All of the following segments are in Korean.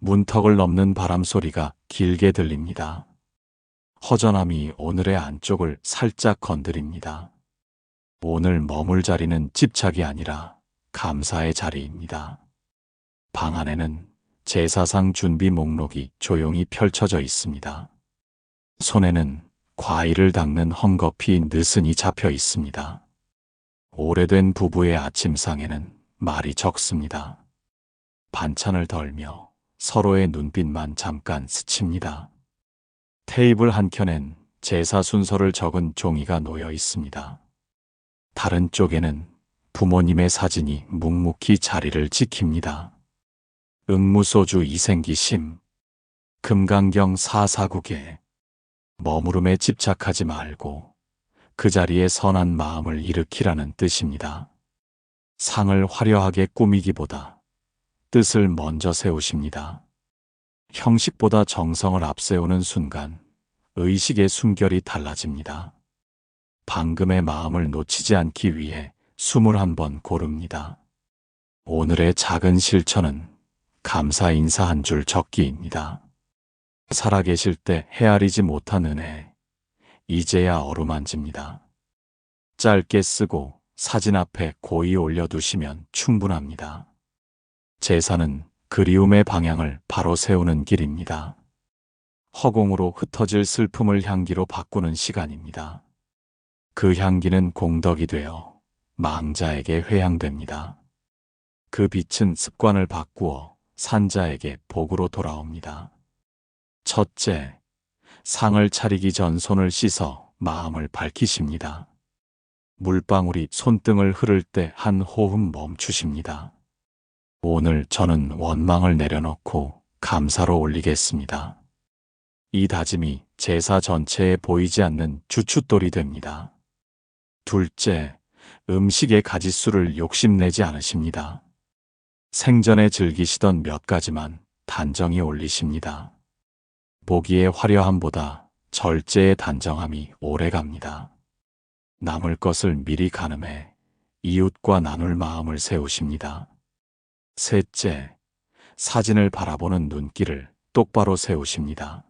문턱을 넘는 바람 소리가 길게 들립니다. 허전함이 오늘의 안쪽을 살짝 건드립니다. 오늘 머물 자리는 집착이 아니라 감사의 자리입니다. 방 안에는 제사상 준비 목록이 조용히 펼쳐져 있습니다. 손에는 과일을 닦는 헝겊이 느슨히 잡혀 있습니다. 오래된 부부의 아침상에는 말이 적습니다. 반찬을 덜며 서로의 눈빛만 잠깐 스칩니다. 테이블 한켠엔 제사 순서를 적은 종이가 놓여 있습니다. 다른 쪽에는 부모님의 사진이 묵묵히 자리를 지킵니다. 응무소주 이생기심, 금강경 449개. 머무름에 집착하지 말고 그 자리에 선한 마음을 일으키라는 뜻입니다. 상을 화려하게 꾸미기보다 뜻을 먼저 세우십니다. 형식보다 정성을 앞세우는 순간 의식의 숨결이 달라집니다. 방금의 마음을 놓치지 않기 위해 21번 고릅니다. 오늘의 작은 실천은 감사 인사 한 줄 적기입니다. 살아계실 때 헤아리지 못한 은혜, 이제야 어루만집니다. 짧게 쓰고 사진 앞에 고이 올려두시면 충분합니다. 제사는 그리움의 방향을 바로 세우는 길입니다. 허공으로 흩어질 슬픔을 향기로 바꾸는 시간입니다. 그 향기는 공덕이 되어 망자에게 회향됩니다. 그 빛은 습관을 바꾸어 산자에게 복으로 돌아옵니다. 첫째, 상을 차리기 전 손을 씻어 마음을 밝히십니다. 물방울이 손등을 흐를 때 한 호흡 멈추십니다. 오늘 저는 원망을 내려놓고 감사로 올리겠습니다. 이 다짐이 제사 전체에 보이지 않는 주춧돌이 됩니다. 둘째, 음식의 가짓수를 욕심내지 않으십니다. 생전에 즐기시던 몇 가지만 단정히 올리십니다. 보기의 화려함보다 절제의 단정함이 오래갑니다. 남을 것을 미리 가늠해 이웃과 나눌 마음을 세우십니다. 셋째, 사진을 바라보는 눈길을 똑바로 세우십니다.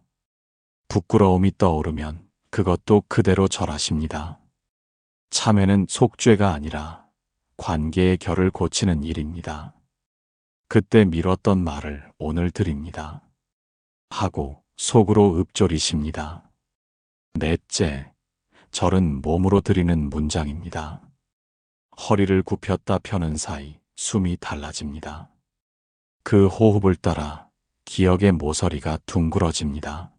부끄러움이 떠오르면 그것도 그대로 절하십니다. 참회는 속죄가 아니라 관계의 결을 고치는 일입니다. 그때 미뤘던 말을 오늘 드립니다. 하고 속으로 읊조리십니다. 넷째, 절은 몸으로 드리는 문장입니다. 허리를 굽혔다 펴는 사이 숨이 달라집니다. 그 호흡을 따라 기억의 모서리가 둥그러집니다.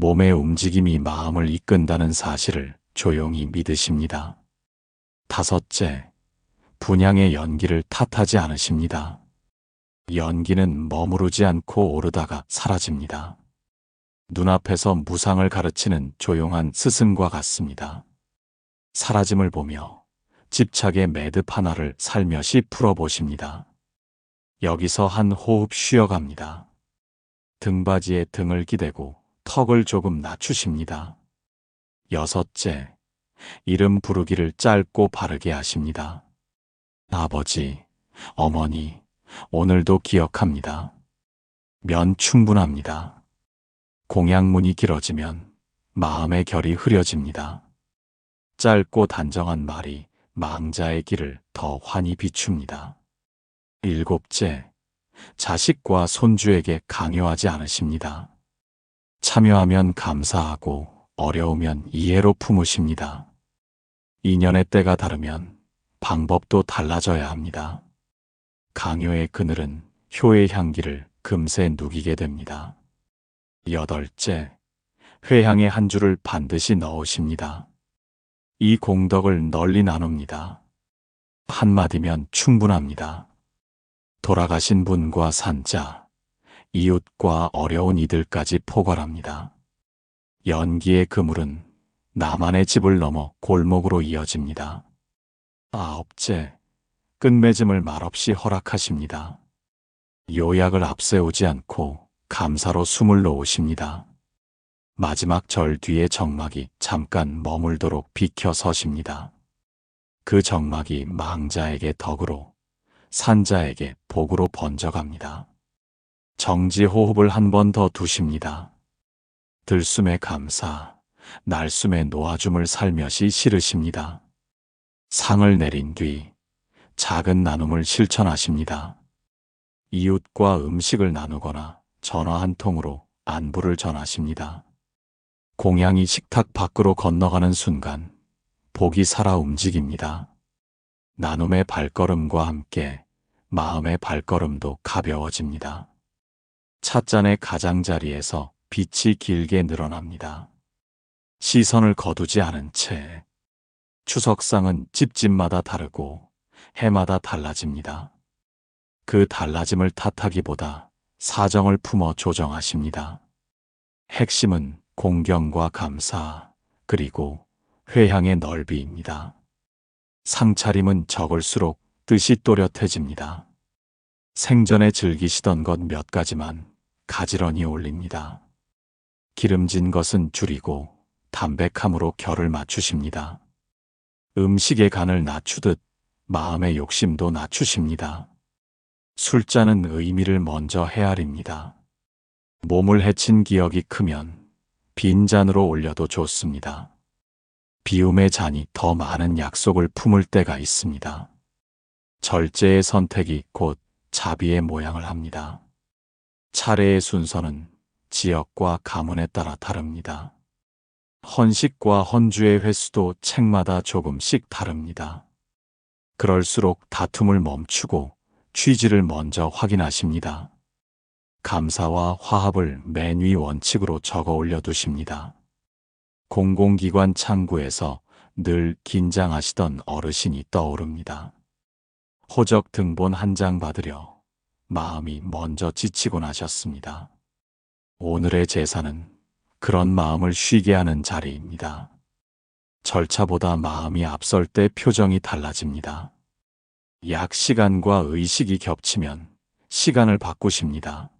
몸의 움직임이 마음을 이끈다는 사실을 조용히 믿으십니다. 다섯째, 분향의 연기를 탓하지 않으십니다. 연기는 머무르지 않고 오르다가 사라집니다. 눈앞에서 무상을 가르치는 조용한 스승과 같습니다. 사라짐을 보며 집착의 매듭 하나를 살며시 풀어보십니다. 여기서 한 호흡 쉬어갑니다. 등받이에 등을 기대고 턱을 조금 낮추십니다. 여섯째, 이름 부르기를 짧고 바르게 하십니다. 아버지, 어머니, 오늘도 기억합니다. 면 충분합니다. 공양문이 길어지면 마음의 결이 흐려집니다. 짧고 단정한 말이 망자의 길을 더 환히 비춥니다. 일곱째, 자식과 손주에게 강요하지 않으십니다. 참여하면 감사하고 어려우면 이해로 품으십니다. 인연의 때가 다르면 방법도 달라져야 합니다. 강요의 그늘은 효의 향기를 금세 누기게 됩니다. 여덟째, 회향의 한 줄을 반드시 넣으십니다. 이 공덕을 널리 나눕니다. 한마디면 충분합니다. 돌아가신 분과 산자, 이웃과 어려운 이들까지 포괄합니다. 연기의 그물은 나만의 집을 넘어 골목으로 이어집니다. 아홉째, 끝맺음을 말없이 허락하십니다. 요약을 앞세우지 않고 감사로 숨을 놓으십니다. 마지막 절 뒤의 정막이 잠깐 머물도록 비켜 서십니다. 그 정막이 망자에게 덕으로, 산자에게 복으로 번져갑니다. 정지 호흡을 한 번 더 두십니다. 들숨에 감사, 날숨에 놓아줌을 살며시 실으십니다. 상을 내린 뒤 작은 나눔을 실천하십니다. 이웃과 음식을 나누거나 전화 한 통으로 안부를 전하십니다. 공양이 식탁 밖으로 건너가는 순간 복이 살아 움직입니다. 나눔의 발걸음과 함께 마음의 발걸음도 가벼워집니다. 찻잔의 가장자리에서 빛이 길게 늘어납니다. 시선을 거두지 않은 채 추석상은 집집마다 다르고 해마다 달라집니다. 그 달라짐을 탓하기보다 사정을 품어 조정하십니다. 핵심은 공경과 감사, 그리고 회향의 넓이입니다. 상차림은 적을수록 뜻이 또렷해집니다. 생전에 즐기시던 것 몇 가지만 가지런히 올립니다. 기름진 것은 줄이고 담백함으로 결을 맞추십니다. 음식의 간을 낮추듯 마음의 욕심도 낮추십니다. 술잔은 의미를 먼저 헤아립니다. 몸을 해친 기억이 크면 빈 잔으로 올려도 좋습니다. 비움의 잔이 더 많은 약속을 품을 때가 있습니다. 절제의 선택이 곧 자비의 모양을 합니다. 차례의 순서는 지역과 가문에 따라 다릅니다. 헌식과 헌주의 횟수도 책마다 조금씩 다릅니다. 그럴수록 다툼을 멈추고 취지를 먼저 확인하십니다. 감사와 화합을 맨 위 원칙으로 적어 올려두십니다. 공공기관 창구에서 늘 긴장하시던 어르신이 떠오릅니다. 호적 등본 한 장 받으려 마음이 먼저 지치곤 하셨습니다. 오늘의 제사는 그런 마음을 쉬게 하는 자리입니다. 절차보다 마음이 앞설 때 표정이 달라집니다. 약 시간과 의식이 겹치면 시간을 바꾸십니다.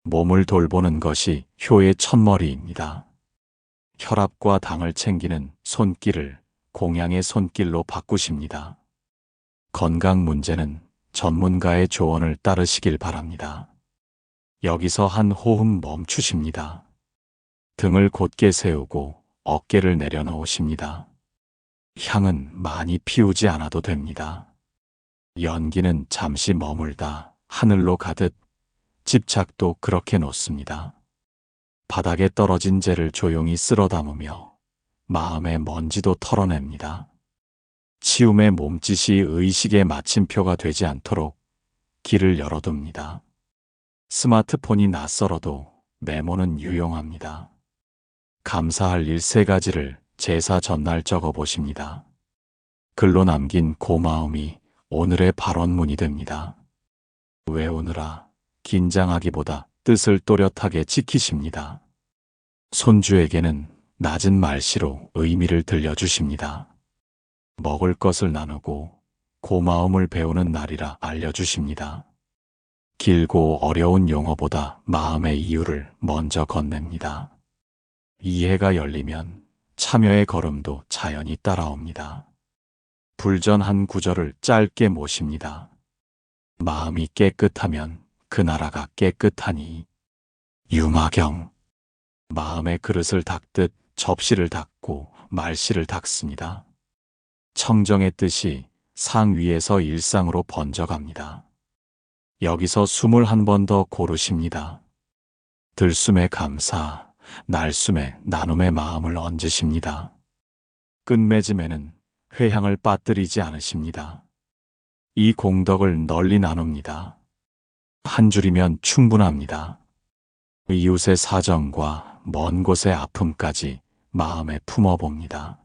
몸을 돌보는 것이 효의 첫머리입니다. 혈압과 당을 챙기는 손길을 공양의 손길로 바꾸십니다. 건강 문제는 전문가의 조언을 따르시길 바랍니다. 여기서 한 호흡 멈추십니다. 등을 곧게 세우고 어깨를 내려놓으십니다. 향은 많이 피우지 않아도 됩니다. 연기는 잠시 머물다 하늘로 가듯 집착도 그렇게 놓습니다. 바닥에 떨어진 재를 조용히 쓸어 담으며 마음의 먼지도 털어냅니다. 치움의 몸짓이 의식의 마침표가 되지 않도록 길을 열어둡니다. 스마트폰이 낯설어도 메모는 유용합니다. 감사할 일 3가지를 제사 전날 적어보십니다. 글로 남긴 고마움이 오늘의 발언문이 됩니다. 외우느라 긴장하기보다 뜻을 또렷하게 지키십니다. 손주에게는 낮은 말씨로 의미를 들려주십니다. 먹을 것을 나누고 고마움을 배우는 날이라 알려주십니다. 길고 어려운 용어보다 마음의 이유를 먼저 건넵니다. 이해가 열리면 참여의 걸음도 자연히 따라옵니다. 불전 한 구절을 짧게 모십니다. 마음이 깨끗하면 그 나라가 깨끗하니. 유마경. 마음의 그릇을 닦듯 접시를 닦고 말씨를 닦습니다. 청정의 뜻이 상 위에서 일상으로 번져갑니다. 여기서 숨을 한 번 더 고르십니다. 들숨에 감사, 날숨에 나눔의 마음을 얹으십니다. 끝맺음에는 회향을 빠뜨리지 않으십니다. 이 공덕을 널리 나눕니다. 한 줄이면 충분합니다. 이웃의 사정과 먼 곳의 아픔까지 마음에 품어봅니다.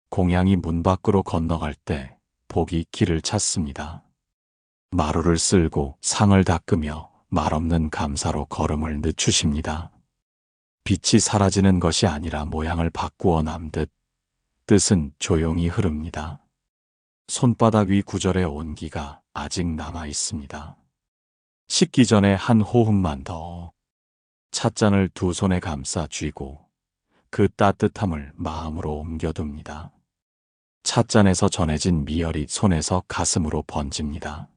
공양이 문 밖으로 건너갈 때 복이 길을 찾습니다. 마루를 쓸고 상을 닦으며 말없는 감사로 걸음을 늦추십니다. 빛이 사라지는 것이 아니라 모양을 바꾸어 남듯 뜻은 조용히 흐릅니다. 손바닥 위 구절의 온기가 아직 남아 있습니다. 식기 전에 한 호흡만 더. 찻잔을 두 손에 감싸 쥐고 그 따뜻함을 마음으로 옮겨둡니다. 찻잔에서 전해진 미열이 손에서 가슴으로 번집니다.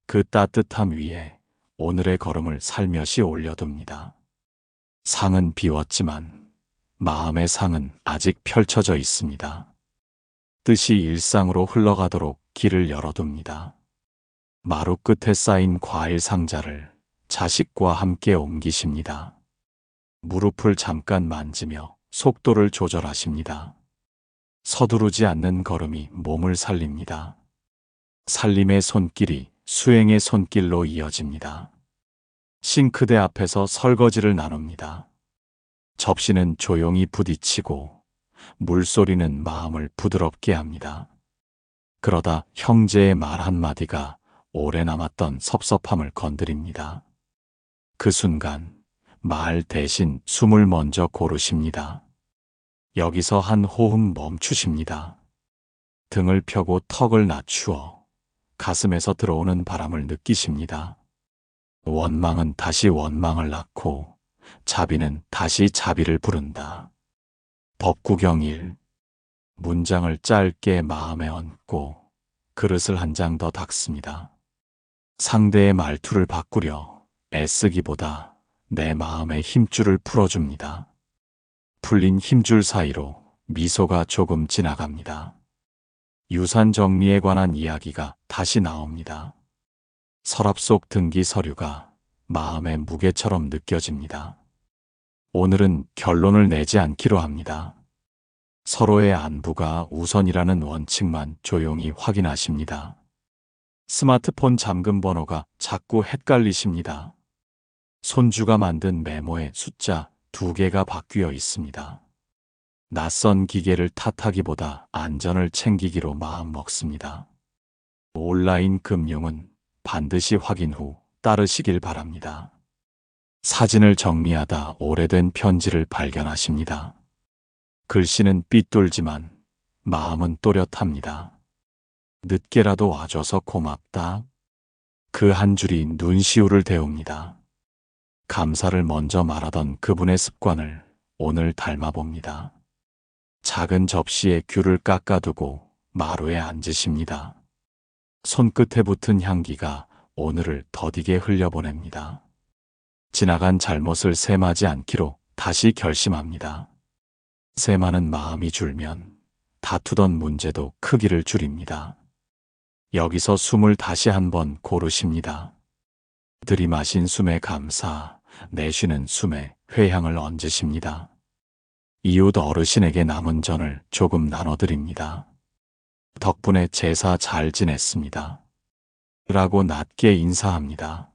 그 따뜻함 위에 오늘의 걸음을 살며시 올려둡니다. 상은 비웠지만 마음의 상은 아직 펼쳐져 있습니다. 뜻이 일상으로 흘러가도록 길을 열어둡니다. 마루 끝에 쌓인 과일 상자를 자식과 함께 옮기십니다. 무릎을 잠깐 만지며 속도를 조절하십니다. 서두르지 않는 걸음이 몸을 살립니다. 살림의 손길이 수행의 손길로 이어집니다. 싱크대 앞에서 설거지를 나눕니다. 접시는 조용히 부딪히고 물소리는 마음을 부드럽게 합니다. 그러다 형제의 말 한마디가 오래 남았던 섭섭함을 건드립니다. 그 순간 말 대신 숨을 먼저 고르십니다. 여기서 한 호흡 멈추십니다. 등을 펴고 턱을 낮추어 가슴에서 들어오는 바람을 느끼십니다. 원망은 다시 원망을 낳고 자비는 다시 자비를 부른다. 법구경 1. 문장을 짧게 마음에 얹고 그릇을 한 장 더 닦습니다. 상대의 말투를 바꾸려 애쓰기보다 내 마음의 힘줄을 풀어줍니다. 풀린 힘줄 사이로 미소가 조금 지나갑니다. 유산 정리에 관한 이야기가 다시 나옵니다. 서랍 속 등기 서류가 마음의 무게처럼 느껴집니다. 오늘은 결론을 내지 않기로 합니다. 서로의 안부가 우선이라는 원칙만 조용히 확인하십니다. 스마트폰 잠금 번호가 자꾸 헷갈리십니다. 손주가 만든 메모에 숫자 2개가 바뀌어 있습니다. 낯선 기계를 탓하기보다 안전을 챙기기로 마음먹습니다. 온라인 금융은 반드시 확인 후 따르시길 바랍니다. 사진을 정리하다 오래된 편지를 발견하십니다. 글씨는 삐뚤지만 마음은 또렷합니다. 늦게라도 와줘서 고맙다. 그 한 줄이 눈시울을 데웁니다. 감사를 먼저 말하던 그분의 습관을 오늘 닮아봅니다. 작은 접시에 귤을 깎아두고 마루에 앉으십니다. 손끝에 붙은 향기가 오늘을 더디게 흘려보냅니다. 지나간 잘못을 셈하지 않기로 다시 결심합니다. 셈하는 마음이 줄면 다투던 문제도 크기를 줄입니다. 여기서 숨을 다시 한번 고르십니다. 들이마신 숨에 감사, 내쉬는 숨에 회향을 얹으십니다. 이웃 어르신에게 남은 전을 조금 나눠드립니다. 덕분에 제사 잘 지냈습니다. 라고 낮게 인사합니다.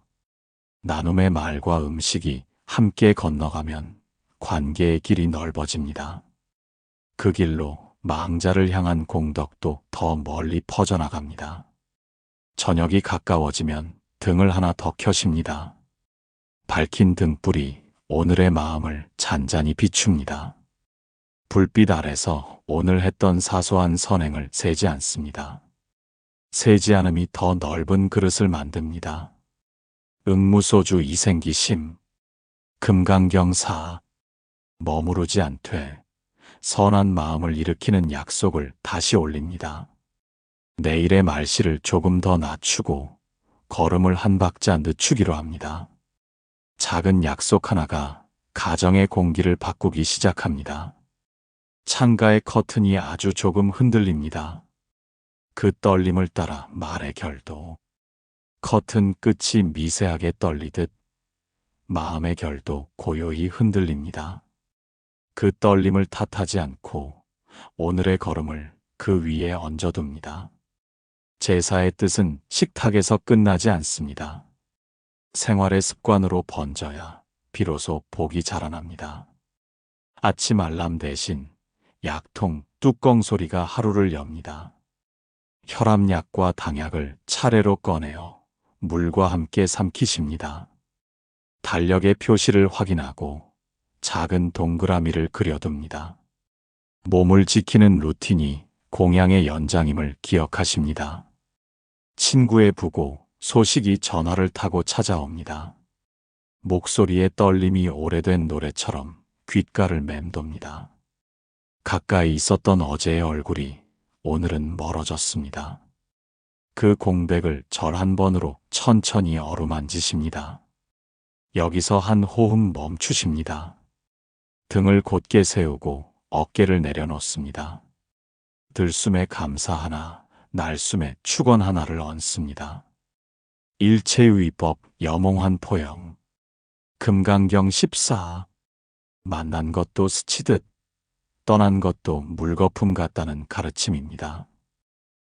나눔의 말과 음식이 함께 건너가면 관계의 길이 넓어집니다. 그 길로 망자를 향한 공덕도 더 멀리 퍼져나갑니다. 저녁이 가까워지면 등을 하나 더 켜십니다. 밝힌 등불이 오늘의 마음을 잔잔히 비춥니다. 불빛 아래서 오늘 했던 사소한 선행을 세지 않습니다. 세지 않음이 더 넓은 그릇을 만듭니다. 응무소주 이생기심, 금강경사, 머무르지 않되 선한 마음을 일으키는 약속을 다시 올립니다. 내일의 말씨를 조금 더 낮추고 걸음을 한 박자 늦추기로 합니다. 작은 약속 하나가 가정의 공기를 바꾸기 시작합니다. 창가의 커튼이 아주 조금 흔들립니다. 그 떨림을 따라 말의 결도. 커튼 끝이 미세하게 떨리듯 마음의 결도 고요히 흔들립니다. 그 떨림을 탓하지 않고 오늘의 걸음을 그 위에 얹어둡니다. 제사의 뜻은 식탁에서 끝나지 않습니다. 생활의 습관으로 번져야 비로소 복이 자라납니다. 아침 알람 대신 약통 뚜껑 소리가 하루를 엽니다. 혈압약과 당약을 차례로 꺼내어 물과 함께 삼키십니다. 달력의 표시를 확인하고 작은 동그라미를 그려둡니다. 몸을 지키는 루틴이 공양의 연장임을 기억하십니다. 친구의 부고 소식이 전화를 타고 찾아옵니다. 목소리의 떨림이 오래된 노래처럼 귓가를 맴돕니다. 가까이 있었던 어제의 얼굴이 오늘은 멀어졌습니다. 그 공백을 절 한 번으로 천천히 어루만지십니다. 여기서 한 호흡 멈추십니다. 등을 곧게 세우고 어깨를 내려놓습니다. 들숨에 감사 하나, 날숨에 축원 하나를 얹습니다. 일체유의법 여몽한 포영. 금강경 14. 만난 것도 스치듯 떠난 것도 물거품 같다는 가르침입니다.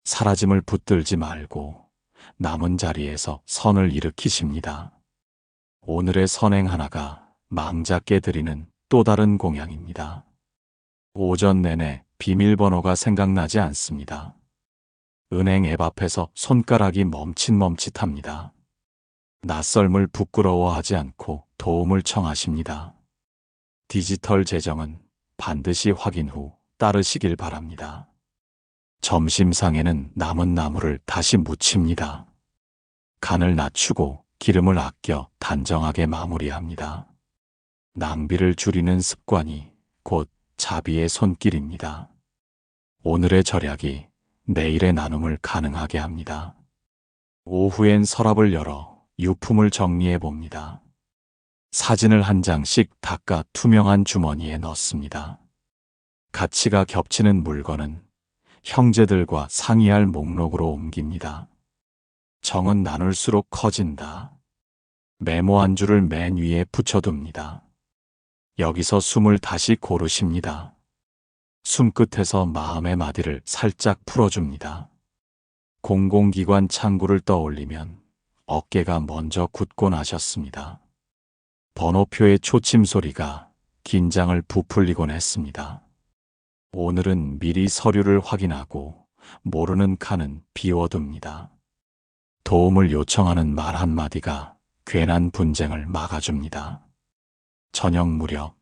사라짐을 붙들지 말고 남은 자리에서 선을 일으키십니다. 오늘의 선행 하나가 망작게 드리는 또 다른 공양입니다. 오전 내내 비밀번호가 생각나지 않습니다. 은행 앱 앞에서 손가락이 멈칫멈칫합니다. 낯설물 부끄러워하지 않고 도움을 청하십니다. 디지털 재정은 반드시 확인 후 따르시길 바랍니다. 점심상에는 남은 나물을 다시 무칩니다. 간을 낮추고 기름을 아껴 단정하게 마무리합니다. 낭비를 줄이는 습관이 곧 자비의 손길입니다. 오늘의 절약이 내일의 나눔을 가능하게 합니다. 오후엔 서랍을 열어 유품을 정리해 봅니다. 사진을 한 장씩 닦아 투명한 주머니에 넣습니다. 가치가 겹치는 물건은 형제들과 상의할 목록으로 옮깁니다. 정은 나눌수록 커진다. 메모 한 줄을 맨 위에 붙여둡니다. 여기서 숨을 다시 고르십니다. 숨끝에서 마음의 마디를 살짝 풀어줍니다. 공공기관 창구를 떠올리면 어깨가 먼저 굳곤 하셨습니다. 번호표의 초침 소리가 긴장을 부풀리곤 했습니다. 오늘은 미리 서류를 확인하고 모르는 칸은 비워둡니다. 도움을 요청하는 말 한마디가 괜한 분쟁을 막아줍니다. 저녁 무렵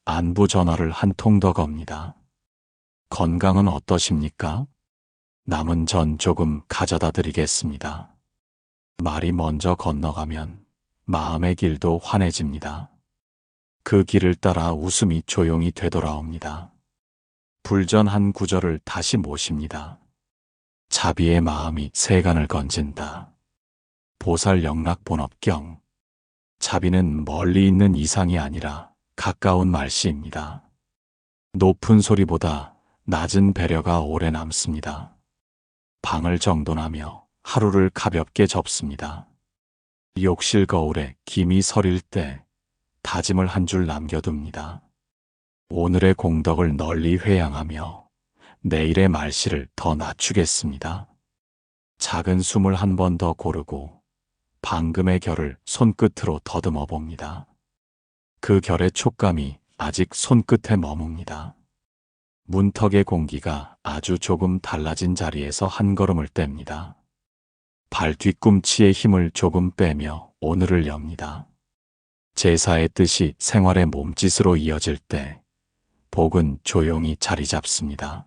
안부 전화를 한 통 더 겁니다. 건강은 어떠십니까? 남은 전 조금 가져다 드리겠습니다. 말이 먼저 건너가면 마음의 길도 환해집니다. 그 길을 따라 웃음이 조용히 되돌아옵니다. 불전 한 구절을 다시 모십니다. 자비의 마음이 세간을 건진다. 보살 영락 본업경. 자비는 멀리 있는 이상이 아니라 가까운 말씨입니다. 높은 소리보다 낮은 배려가 오래 남습니다. 방을 정돈하며 하루를 가볍게 접습니다. 욕실 거울에 김이 서릴 때 다짐을 한 줄 남겨둡니다. 오늘의 공덕을 널리 회양하며 내일의 말씨를 더 낮추겠습니다. 작은 숨을 한 번 더 고르고 방금의 결을 손끝으로 더듬어 봅니다. 그 결의 촉감이 아직 손끝에 머뭅니다. 문턱의 공기가 아주 조금 달라진 자리에서 한 걸음을 뗍니다. 발 뒤꿈치의 힘을 조금 빼며 오늘을 엽니다. 제사의 뜻이 생활의 몸짓으로 이어질 때 복은 조용히 자리 잡습니다.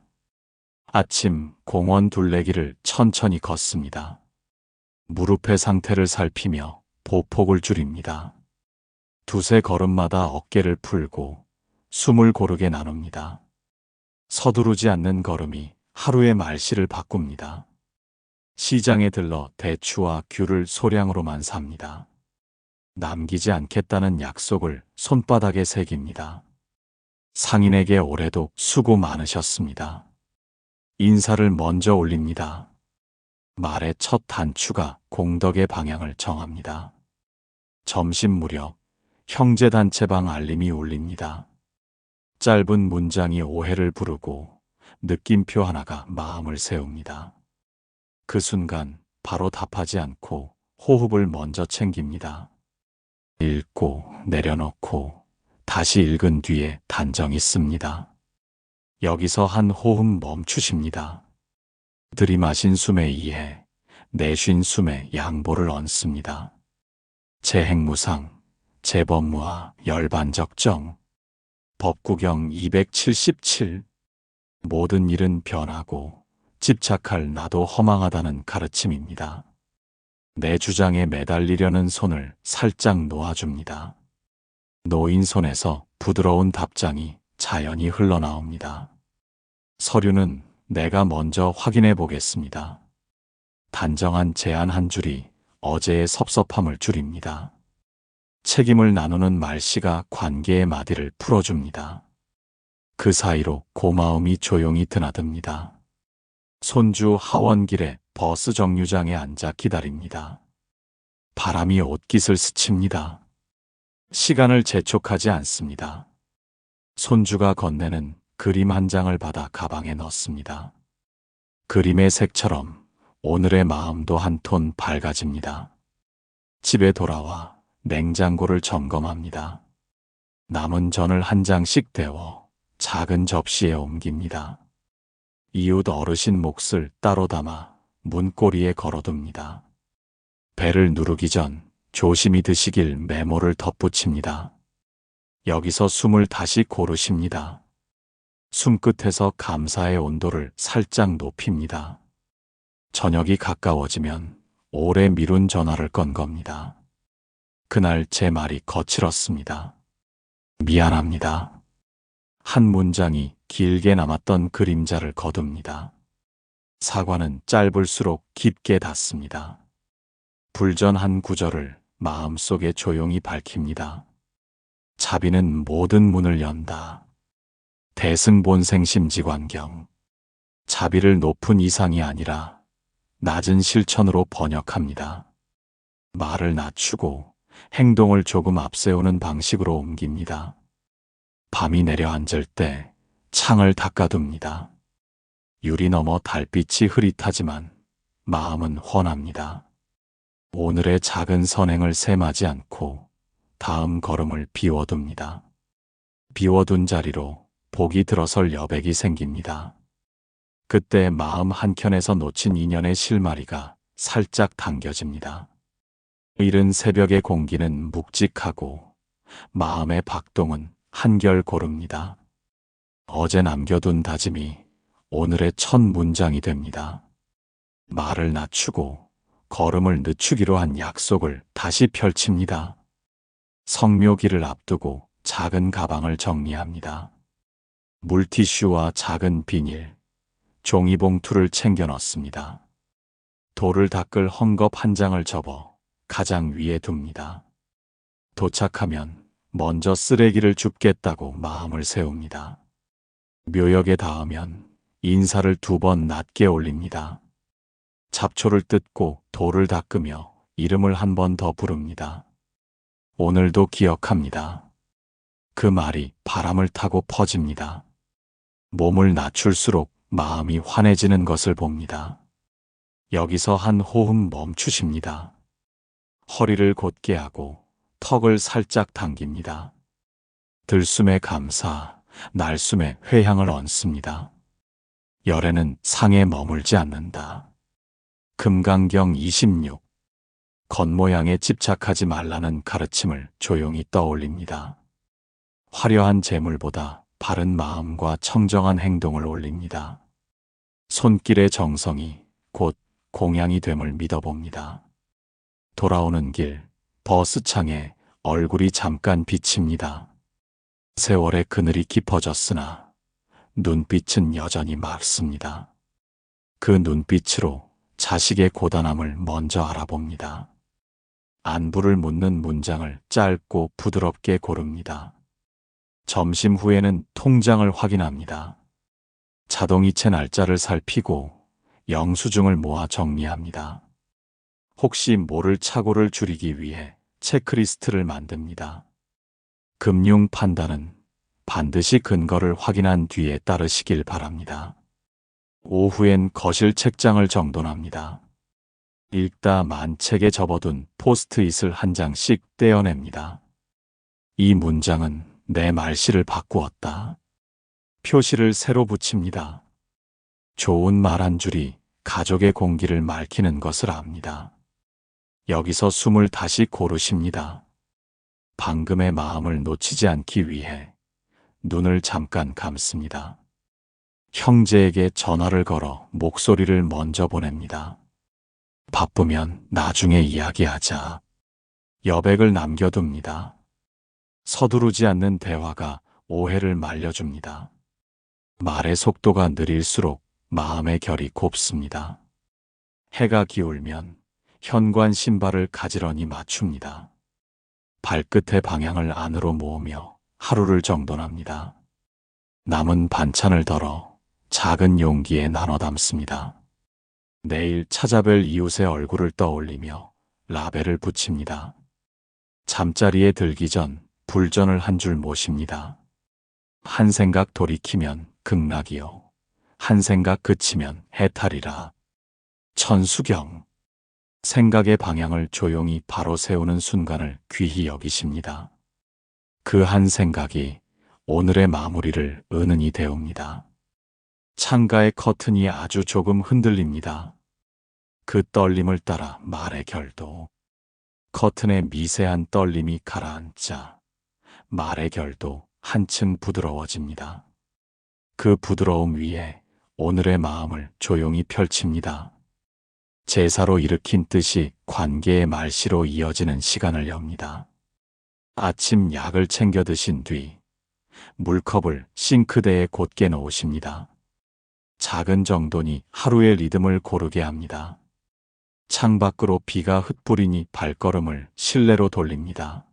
아침 공원 둘레길을 천천히 걷습니다. 무릎의 상태를 살피며 보폭을 줄입니다. 두세 걸음마다 어깨를 풀고 숨을 고르게 나눕니다. 서두르지 않는 걸음이 하루의 말씨를 바꿉니다. 시장에 들러 대추와 귤을 소량으로만 삽니다. 남기지 않겠다는 약속을 손바닥에 새깁니다. 상인에게 올해도 수고 많으셨습니다. 인사를 먼저 올립니다. 말의 첫 단추가 공덕의 방향을 정합니다. 점심 무렵 형제단체방 알림이 울립니다. 짧은 문장이 오해를 부르고 느낌표 하나가 마음을 세웁니다. 그 순간 바로 답하지 않고 호흡을 먼저 챙깁니다. 읽고 내려놓고 다시 읽은 뒤에 단정히 씁니다. 여기서 한 호흡 멈추십니다. 들이마신 숨에 이해, 내쉰 숨에 양보를 얹습니다. 재행무상, 재법무아, 열반적정. 법구경 277. 모든 일은 변하고 집착할 나도 허망하다는 가르침입니다. 내 주장에 매달리려는 손을 살짝 놓아줍니다. 놓인 손에서 부드러운 답장이 자연히 흘러나옵니다. 서류는 내가 먼저 확인해 보겠습니다. 단정한 제안 한 줄이 어제의 섭섭함을 줄입니다. 책임을 나누는 말씨가 관계의 마디를 풀어줍니다. 그 사이로 고마움이 조용히 드나듭니다. 손주 하원길에 버스 정류장에 앉아 기다립니다. 바람이 옷깃을 스칩니다. 시간을 재촉하지 않습니다. 손주가 건네는 그림 한 장을 받아 가방에 넣습니다. 그림의 색처럼 오늘의 마음도 한 톤 밝아집니다. 집에 돌아와 냉장고를 점검합니다. 남은 전을 한 장씩 데워 작은 접시에 옮깁니다. 이웃 어르신 몫을 따로 담아 문고리에 걸어둡니다. 배를 누르기 전 조심히 드시길 메모를 덧붙입니다. 여기서 숨을 다시 고르십니다. 숨끝에서 감사의 온도를 살짝 높입니다. 저녁이 가까워지면 오래 미룬 전화를 건 겁니다. 그날 제 말이 거칠었습니다. 미안합니다. 한 문장이 길게 남았던 그림자를 거둡니다. 사과는 짧을수록 깊게 닿습니다. 불전 한 구절을 마음속에 조용히 밝힙니다. 자비는 모든 문을 연다. 대승본생심지관경. 자비를 높은 이상이 아니라 낮은 실천으로 번역합니다. 말을 낮추고 행동을 조금 앞세우는 방식으로 옮깁니다. 밤이 내려앉을 때 창을 닦아둡니다. 유리 너머 달빛이 흐릿하지만 마음은 훤합니다. 오늘의 작은 선행을 셈하지 않고 다음 걸음을 비워둡니다. 비워둔 자리로 복이 들어설 여백이 생깁니다. 그때 마음 한켠에서 놓친 인연의 실마리가 살짝 당겨집니다. 이른 새벽의 공기는 묵직하고 마음의 박동은 한결 고릅니다. 어제 남겨둔 다짐이 오늘의 첫 문장이 됩니다. 말을 낮추고 걸음을 늦추기로 한 약속을 다시 펼칩니다. 성묘기를 앞두고 작은 가방을 정리합니다. 물티슈와 작은 비닐, 종이봉투를 챙겨 넣습니다. 돌을 닦을 헝겊 한 장을 접어 가장 위에 둡니다. 도착하면 먼저 쓰레기를 줍겠다고 마음을 세웁니다. 묘역에 닿으면 인사를 2번 낮게 올립니다. 잡초를 뜯고 돌을 닦으며 이름을 한 번 더 부릅니다. 오늘도 기억합니다. 그 말이 바람을 타고 퍼집니다. 몸을 낮출수록 마음이 환해지는 것을 봅니다. 여기서 한 호흡 멈추십니다. 허리를 곧게 하고 턱을 살짝 당깁니다. 들숨에 감사, 날숨에 회향을 얹습니다. 열에는 상에 머물지 않는다. 금강경 26. 겉모양에 집착하지 말라는 가르침을 조용히 떠올립니다. 화려한 재물보다 바른 마음과 청정한 행동을 올립니다. 손길의 정성이 곧 공양이 됨을 믿어봅니다. 돌아오는 길, 버스창에 얼굴이 잠깐 비칩니다. 세월의 그늘이 깊어졌으나 눈빛은 여전히 맑습니다. 그 눈빛으로 자식의 고단함을 먼저 알아봅니다. 안부를 묻는 문장을 짧고 부드럽게 고릅니다. 점심 후에는 통장을 확인합니다. 자동이체 날짜를 살피고 영수증을 모아 정리합니다. 혹시 모를 착오를 줄이기 위해 체크리스트를 만듭니다. 금융 판단은 반드시 근거를 확인한 뒤에 따르시길 바랍니다. 오후엔 거실 책장을 정돈합니다. 읽다 만책에 접어둔 포스트잇을 한 장씩 떼어냅니다. 이 문장은 내 말씨를 바꾸었다. 표시를 새로 붙입니다. 좋은 말 한 줄이 가족의 공기를 맑히는 것을 압니다. 여기서 숨을 다시 고르십니다. 방금의 마음을 놓치지 않기 위해 눈을 잠깐 감습니다. 형제에게 전화를 걸어 목소리를 먼저 보냅니다. 바쁘면 나중에 이야기하자. 여백을 남겨둡니다. 서두르지 않는 대화가 오해를 말려줍니다. 말의 속도가 느릴수록 마음의 결이 곱습니다. 해가 기울면 현관 신발을 가지런히 맞춥니다. 발끝의 방향을 안으로 모으며 하루를 정돈합니다. 남은 반찬을 덜어 작은 용기에 나눠 담습니다. 내일 찾아뵐 이웃의 얼굴을 떠올리며 라벨을 붙입니다. 잠자리에 들기 전 불전을 한 줄 모십니다. 한 생각 돌이키면 극락이요. 한 생각 그치면 해탈이라. 천수경. 생각의 방향을 조용히 바로 세우는 순간을 귀히 여기십니다. 그 한 생각이 오늘의 마무리를 은은히 데웁니다. 창가의 커튼이 아주 조금 흔들립니다. 그 떨림을 따라 말의 결도. 커튼의 미세한 떨림이 가라앉자 말의 결도 한층 부드러워집니다. 그 부드러움 위에 오늘의 마음을 조용히 펼칩니다. 제사로 일으킨 뜻이 관계의 말씨로 이어지는 시간을 엽니다. 아침 약을 챙겨 드신 뒤 물컵을 싱크대에 곧게 놓으십니다. 작은 정돈이 하루의 리듬을 고르게 합니다. 창밖으로 비가 흩뿌리니 발걸음을 실내로 돌립니다.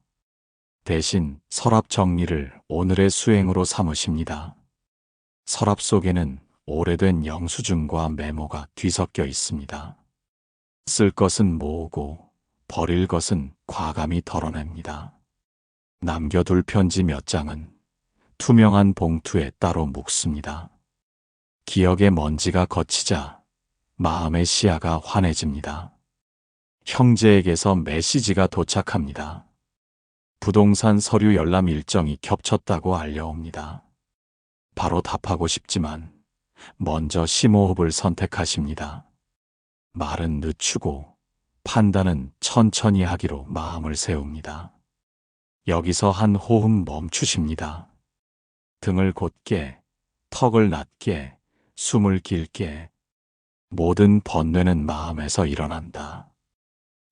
대신 서랍 정리를 오늘의 수행으로 삼으십니다. 서랍 속에는 오래된 영수증과 메모가 뒤섞여 있습니다. 쓸 것은 모으고 버릴 것은 과감히 덜어냅니다. 남겨둘 편지 몇 장은 투명한 봉투에 따로 묵습니다. 기억의 먼지가 걷히자 마음의 시야가 환해집니다. 형제에게서 메시지가 도착합니다. 부동산 서류 열람 일정이 겹쳤다고 알려옵니다. 바로 답하고 싶지만 먼저 심호흡을 선택하십니다. 말은 늦추고 판단은 천천히 하기로 마음을 세웁니다. 여기서 한 호흡 멈추십니다. 등을 곧게, 턱을 낮게, 숨을 길게. 모든 번뇌는 마음에서 일어난다.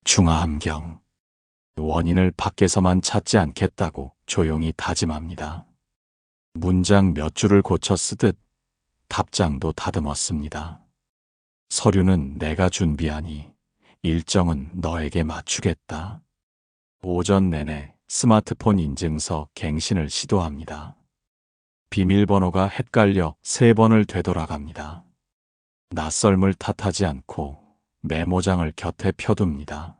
중화함경. 원인을 밖에서만 찾지 않겠다고 조용히 다짐합니다. 문장 몇 줄을 고쳐 쓰듯 답장도 다듬었습니다. 서류는 내가 준비하니 일정은 너에게 맞추겠다. 오전 내내 스마트폰 인증서 갱신을 시도합니다. 비밀번호가 헷갈려 3번을 되돌아갑니다. 낯설음을 탓하지 않고 메모장을 곁에 펴둡니다.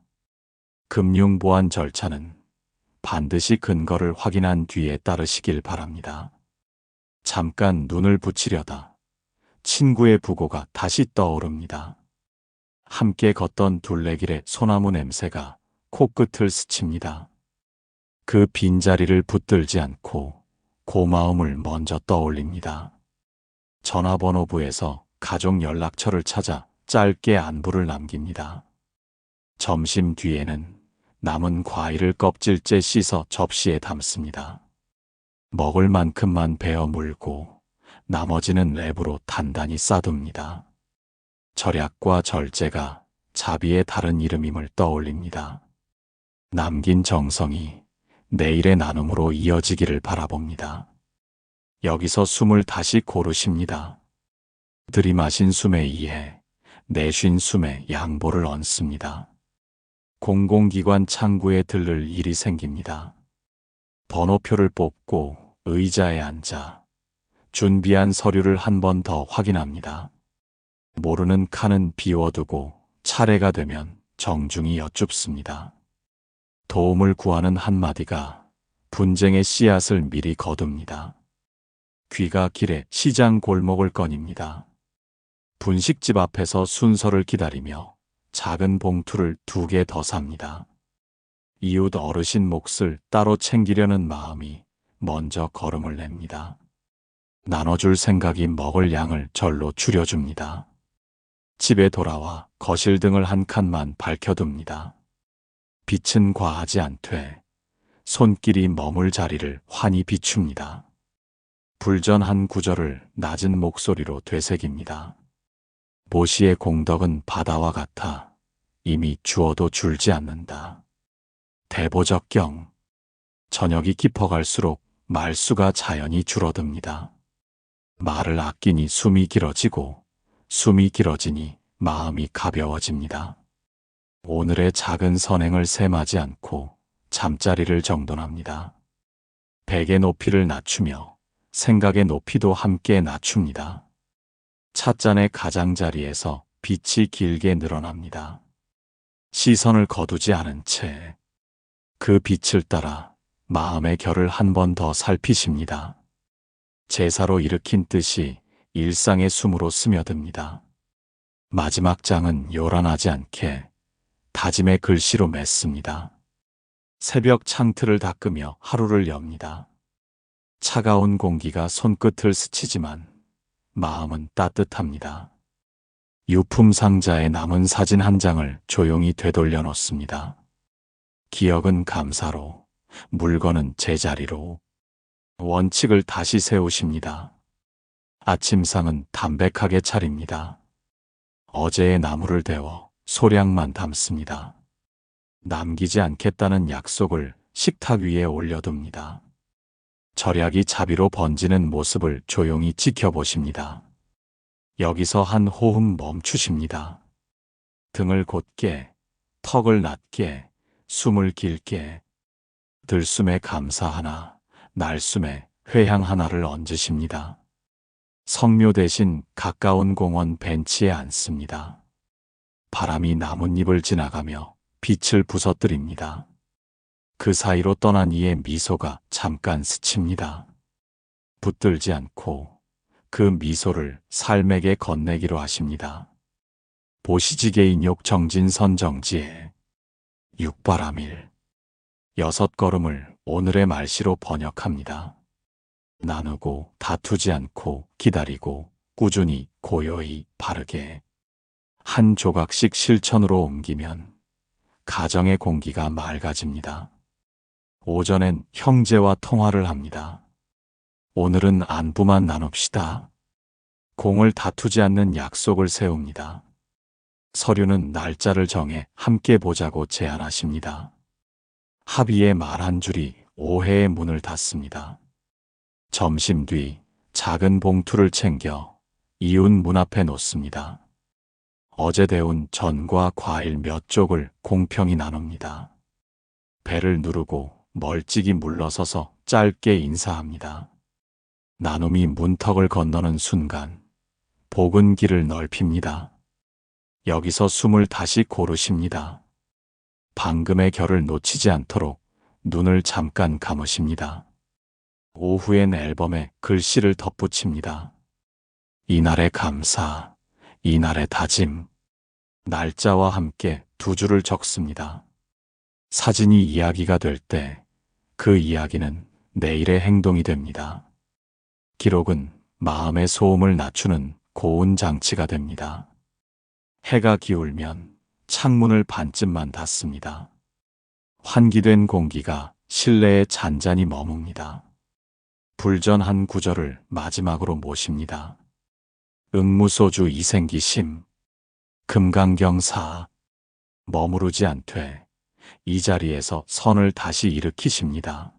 금융보안 절차는 반드시 근거를 확인한 뒤에 따르시길 바랍니다. 잠깐 눈을 붙이려다 친구의 부고가 다시 떠오릅니다. 함께 걷던 둘레길의 소나무 냄새가 코끝을 스칩니다. 그 빈자리를 붙들지 않고 고마움을 먼저 떠올립니다. 전화번호부에서 가족 연락처를 찾아 짧게 안부를 남깁니다. 점심 뒤에는 남은 과일을 껍질째 씻어 접시에 담습니다. 먹을 만큼만 베어 물고 나머지는 랩으로 단단히 싸둡니다. 절약과 절제가 자비의 다른 이름임을 떠올립니다. 남긴 정성이 내일의 나눔으로 이어지기를 바라봅니다. 여기서 숨을 다시 고르십니다. 들이마신 숨에 이해, 내쉰 숨에 양보를 얹습니다. 공공기관 창구에 들를 일이 생깁니다. 번호표를 뽑고 의자에 앉아 준비한 서류를 한 번 더 확인합니다. 모르는 칸은 비워두고 차례가 되면 정중히 여쭙습니다. 도움을 구하는 한마디가 분쟁의 씨앗을 미리 거둡니다. 귀가 길에 시장 골목을 거닙니다. 분식집 앞에서 순서를 기다리며 작은 봉투를 2개 더 삽니다. 이웃 어르신 몫을 따로 챙기려는 마음이 먼저 걸음을 냅니다. 나눠줄 생각이 먹을 양을 절로 줄여줍니다. 집에 돌아와 거실 등을 한 칸만 밝혀둡니다. 빛은 과하지 않되 손길이 머물 자리를 환히 비춥니다. 불전 한 구절을 낮은 목소리로 되새깁니다. 모시의 공덕은 바다와 같아 이미 주어도 줄지 않는다. 대보적경. 저녁이 깊어갈수록 말수가 자연히 줄어듭니다. 말을 아끼니 숨이 길어지고 숨이 길어지니 마음이 가벼워집니다. 오늘의 작은 선행을 셈하지 않고 잠자리를 정돈합니다. 베개 높이를 낮추며 생각의 높이도 함께 낮춥니다. 찻잔의 가장자리에서 빛이 길게 늘어납니다. 시선을 거두지 않은 채 그 빛을 따라 마음의 결을 한 번 더 살피십니다. 제사로 일으킨 뜻이 일상의 숨으로 스며듭니다. 마지막 장은 요란하지 않게 다짐의 글씨로 맺습니다. 새벽 창틀을 닦으며 하루를 엽니다. 차가운 공기가 손끝을 스치지만 마음은 따뜻합니다. 유품 상자에 남은 사진 한 장을 조용히 되돌려 놓습니다. 기억은 감사로, 물건은 제자리로. 원칙을 다시 세우십니다. 아침상은 담백하게 차립니다. 어제의 나무를 데워 소량만 담습니다. 남기지 않겠다는 약속을 식탁 위에 올려둡니다. 절약이 자비로 번지는 모습을 조용히 지켜보십니다. 여기서 한 호흡 멈추십니다. 등을 곧게, 턱을 낮게, 숨을 길게. 들숨에 감사 하나, 날숨에 회향 하나를 얹으십니다. 성묘 대신 가까운 공원 벤치에 앉습니다. 바람이 나뭇잎을 지나가며 빛을 부서뜨립니다. 그 사이로 떠난 이의 미소가 잠깐 스칩니다. 붙들지 않고 그 미소를 삶에게 건네기로 하십니다. 보시지개인 욕정진선 정지에 육바라밀 6걸음을 오늘의 말씨로 번역합니다. 나누고 다투지 않고 기다리고 꾸준히 고요히 바르게 한 조각씩 실천으로 옮기면 가정의 공기가 맑아집니다. 오전엔 형제와 통화를 합니다. 오늘은 안부만 나눕시다. 공을 다투지 않는 약속을 세웁니다. 서류는 날짜를 정해 함께 보자고 제안하십니다. 합의의 말 한 줄이 오해의 문을 닫습니다. 점심 뒤 작은 봉투를 챙겨 이웃 문 앞에 놓습니다. 어제 데운 전과 과일 몇 쪽을 공평히 나눕니다. 배를 누르고 멀찍이 물러서서 짧게 인사합니다. 나눔이 문턱을 건너는 순간 복은 길을 넓힙니다. 여기서 숨을 다시 고르십니다. 방금의 결을 놓치지 않도록 눈을 잠깐 감으십니다. 오후엔 앨범에 글씨를 덧붙입니다. 이날의 감사, 이날의 다짐. 날짜와 함께 2줄을 적습니다. 사진이 이야기가 될 때 그 이야기는 내일의 행동이 됩니다. 기록은 마음의 소음을 낮추는 고운 장치가 됩니다. 해가 기울면 창문을 반쯤만 닫습니다. 환기된 공기가 실내에 잔잔히 머뭅니다. 불전 한 구절을 마지막으로 모십니다. 응무소주 이생기심, 금강경사. 머무르지 않되 이 자리에서 선을 다시 일으키십니다.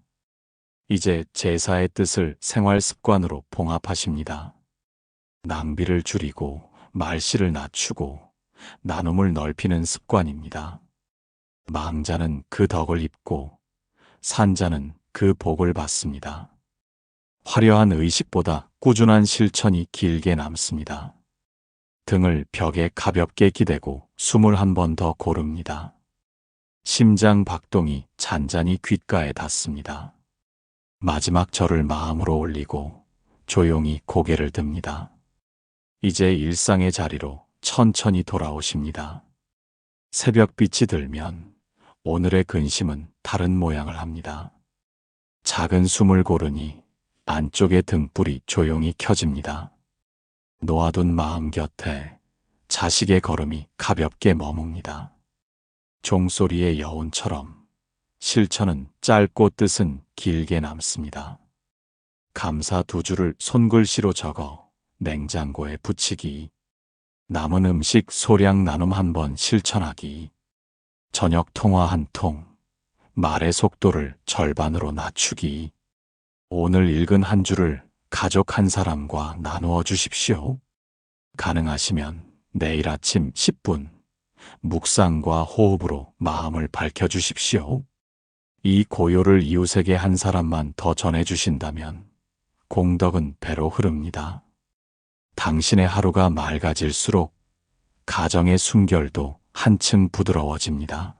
이제 제사의 뜻을 생활 습관으로 봉합하십니다. 낭비를 줄이고 말씨를 낮추고 나눔을 넓히는 습관입니다. 망자는 그 덕을 입고 산자는 그 복을 받습니다. 화려한 의식보다 꾸준한 실천이 길게 남습니다. 등을 벽에 가볍게 기대고 숨을 한 번 더 고릅니다. 심장 박동이 잔잔히 귓가에 닿습니다. 마지막 절을 마음으로 올리고 조용히 고개를 듭니다. 이제 일상의 자리로 천천히 돌아오십니다. 새벽빛이 들면 오늘의 근심은 다른 모양을 합니다. 작은 숨을 고르니 안쪽의 등불이 조용히 켜집니다. 놓아둔 마음 곁에 자식의 걸음이 가볍게 머뭅니다. 종소리의 여운처럼 실천은 짧고 뜻은 길게 남습니다. 감사 2줄을 손글씨로 적어 냉장고에 붙이기. 남은 음식 소량 나눔 한 번 실천하기. 저녁 통화 한 통. 말의 속도를 절반으로 낮추기. 오늘 읽은 한 줄을 가족 한 사람과 나누어 주십시오. 가능하시면 내일 아침 10분 묵상과 호흡으로 마음을 밝혀주십시오. 이 고요를 이웃에게 한 사람만 더 전해주신다면 공덕은 배로 흐릅니다. 당신의 하루가 맑아질수록 가정의 순결도 한층 부드러워집니다.